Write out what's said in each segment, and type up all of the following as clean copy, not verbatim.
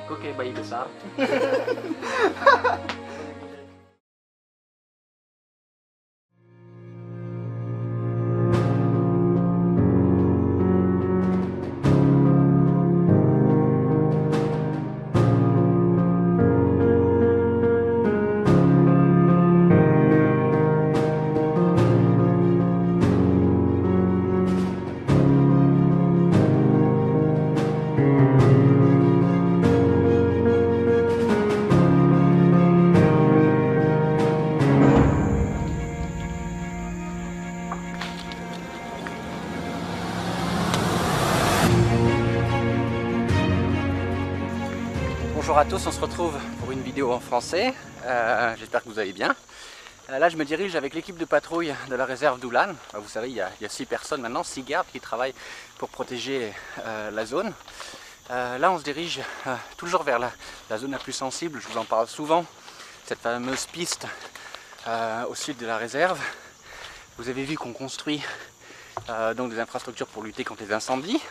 Kok kayak bayi besar. Bonjour à tous, on se retrouve pour une vidéo en français, j'espère que vous allez bien. Là je me dirige avec l'équipe de patrouille de la réserve d'Ulan. Vous savez, il y a 6 personnes maintenant, 6 gardes qui travaillent pour protéger la zone. Là on se dirige toujours vers la zone la plus sensible, je vous en parle souvent, cette fameuse piste au sud de la réserve. Vous avez vu qu'on construit donc des infrastructures pour lutter contre les incendies.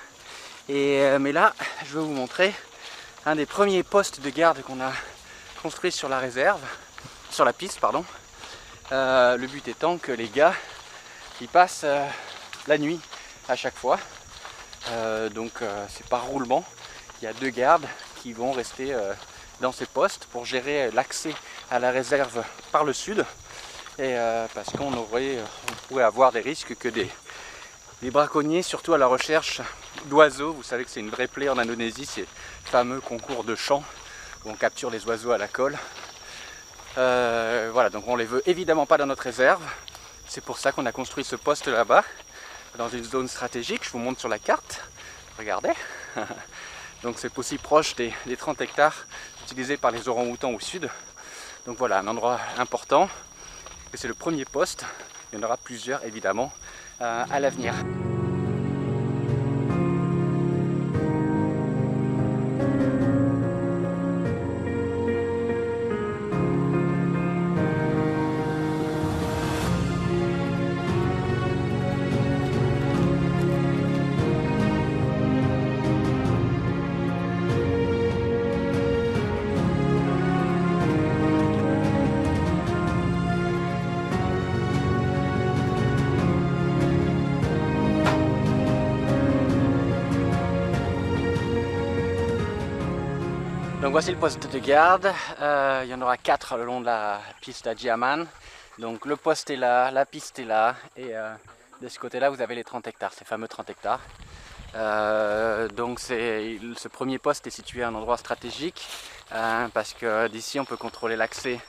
Mais là je vais vous montrer un des premiers postes de garde qu'on a construit sur la réserve, sur la piste pardon. Le but étant que les gars ils passent la nuit à chaque fois. C'est par roulement. Il y a 2 gardes qui vont rester dans ces postes pour gérer l'accès à la réserve par le sud. Parce qu'on pourrait avoir des risques que des braconniers, surtout à la recherche d'oiseaux. Vous savez que c'est une vraie plaie en Indonésie, ces fameux concours de chant où on capture les oiseaux à la colle. Voilà, donc on les veut évidemment pas dans notre réserve. C'est pour ça qu'on a construit ce poste là-bas, dans une zone stratégique. Je vous montre sur la carte, regardez. Donc c'est aussi proche des 30 hectares utilisés par les orang-outans au sud. Donc voilà, un endroit important. Et c'est le premier poste, il y en aura plusieurs évidemment à l'avenir. Donc voici le poste de garde, il y en aura 4 le long de la piste à Jiaman. Donc le poste est là, la piste est là, et de ce côté là vous avez les 30 hectares, ces fameux 30 hectares. Donc ce premier poste est situé à un endroit stratégique, parce que d'ici on peut contrôler l'accès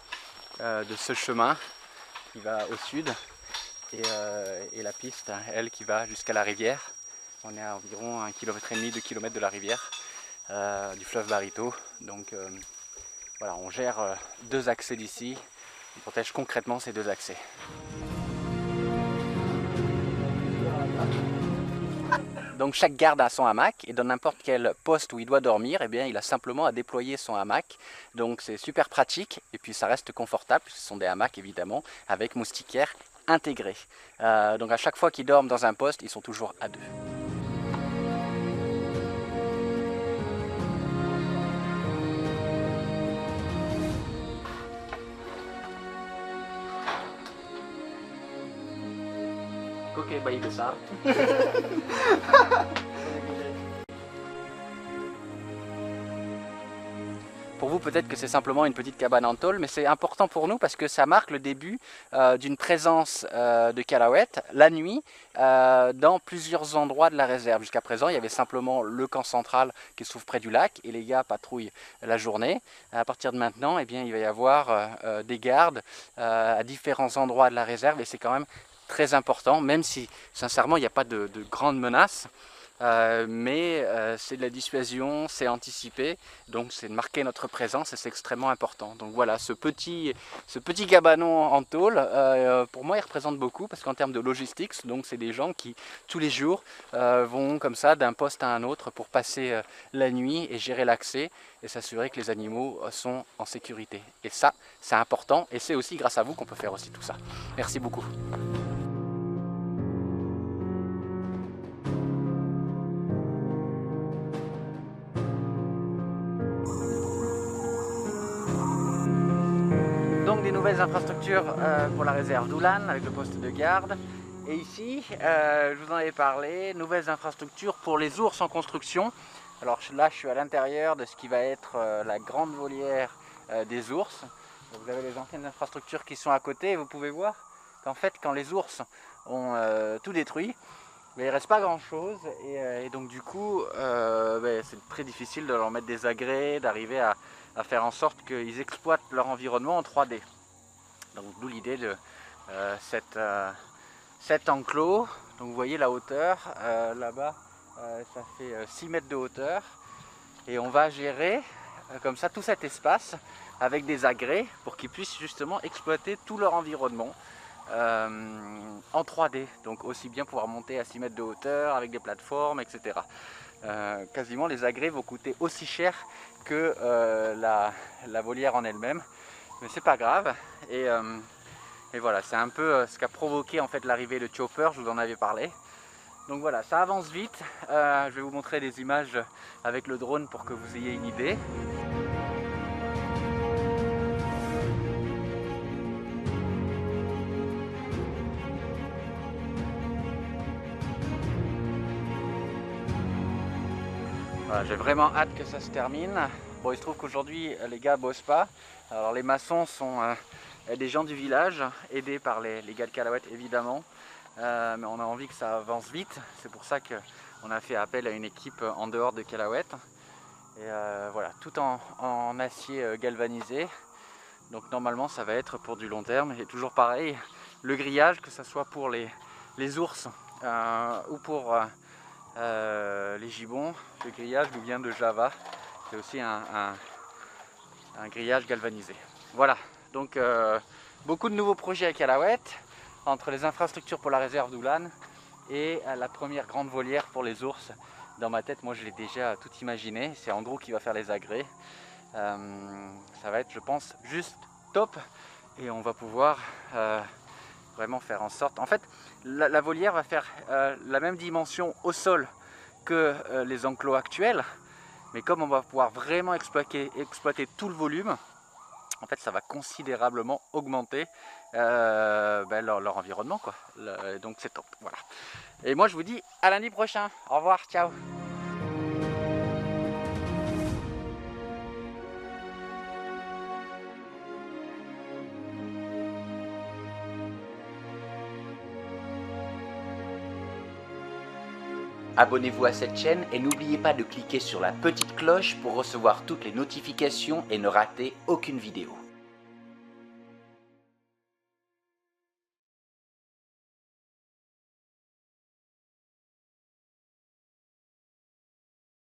de ce chemin qui va au sud, et la piste, elle, qui va jusqu'à la rivière. On est à environ 1,5 km, 2 km de la rivière. Du fleuve Barito. Donc voilà, on gère 2 accès d'ici, on protège concrètement ces 2 accès. Donc chaque garde a son hamac, et dans n'importe quel poste où il doit dormir, eh bien, il a simplement à déployer son hamac. Donc c'est super pratique, et puis ça reste confortable, puisque ce sont des hamacs évidemment, avec moustiquaires intégrés. Donc à chaque fois qu'ils dorment dans un poste, ils sont toujours à 2. Kok kayak bayi besar. Pour vous, peut-être que c'est simplement une petite cabane en tôle, mais c'est important pour nous parce que ça marque le début d'une présence de Qalawet la nuit dans plusieurs endroits de la réserve. Jusqu'à présent, il y avait simplement le camp central qui se trouve près du lac et les gars patrouillent la journée. À partir de maintenant, eh bien, il va y avoir des gardes à différents endroits de la réserve, et c'est quand même très important, même si sincèrement il n'y a pas de grandes menaces. Mais c'est de la dissuasion, c'est anticipé, donc c'est de marquer notre présence, et c'est extrêmement important. Donc voilà, ce petit cabanon en tôle, pour moi il représente beaucoup, parce qu'en termes de logistique, donc c'est des gens qui tous les jours vont comme ça d'un poste à un autre pour passer la nuit et gérer l'accès et s'assurer que les animaux sont en sécurité. Et ça, c'est important, et c'est aussi grâce à vous qu'on peut faire aussi tout ça. Merci beaucoup. des nouvelles infrastructures pour la réserve d'Oulan avec le poste de garde. Et ici, je vous en avais parlé, nouvelles infrastructures pour les ours en construction. Alors là, je suis à l'intérieur de ce qui va être la grande volière des ours. Donc, vous avez les anciennes infrastructures qui sont à côté et vous pouvez voir qu'en fait, quand les ours ont tout détruit, mais il ne reste pas grand chose et donc du coup c'est très difficile de leur mettre des agrès, d'arriver à faire en sorte qu'ils exploitent leur environnement en 3D. Donc d'où l'idée de cet enclos. Donc vous voyez la hauteur, là-bas ça fait 6 mètres de hauteur et on va gérer comme ça tout cet espace avec des agrès pour qu'ils puissent justement exploiter tout leur environnement. En 3D, donc aussi bien pouvoir monter à 6 mètres de hauteur avec des plateformes, etc. Quasiment les agrès vont coûter aussi cher que la volière en elle-même, mais c'est pas grave. Et voilà, c'est un peu ce qui a provoqué en fait l'arrivée de Chopper, je vous en avais parlé. Donc voilà, ça avance vite. Je vais vous montrer des images avec le drone pour que vous ayez une idée. Voilà, j'ai vraiment hâte que ça se termine. Bon, il se trouve qu'aujourd'hui les gars bossent pas. Alors les maçons sont des gens du village, aidés par les gars de Calahuet évidemment. Mais on a envie que ça avance vite. C'est pour ça qu'on a fait appel à une équipe en dehors de Calahuet. Et voilà, tout en acier galvanisé. Donc normalement ça va être pour du long terme. Et toujours pareil, le grillage, que ce soit pour les ours ou pour les gibbons, le grillage nous vient de Java. C'est aussi un grillage galvanisé. Voilà, donc beaucoup de nouveaux projets à Calahuet, entre les infrastructures pour la réserve d'Oulan et la première grande volière pour les ours. Dans ma tête, moi je l'ai déjà tout imaginé, c'est en gros qui va faire les agrès. Ça va être, je pense, juste top et on va pouvoir vraiment faire en sorte... En fait, la volière va faire la même dimension au sol que les enclos actuels, mais comme on va pouvoir vraiment exploiter tout le volume, en fait ça va considérablement augmenter leur environnement, quoi. Donc c'est top, voilà. Et moi je vous dis à lundi prochain, au revoir, ciao. Abonnez-vous à cette chaîne et n'oubliez pas de cliquer sur la petite cloche pour recevoir toutes les notifications et ne rater aucune vidéo.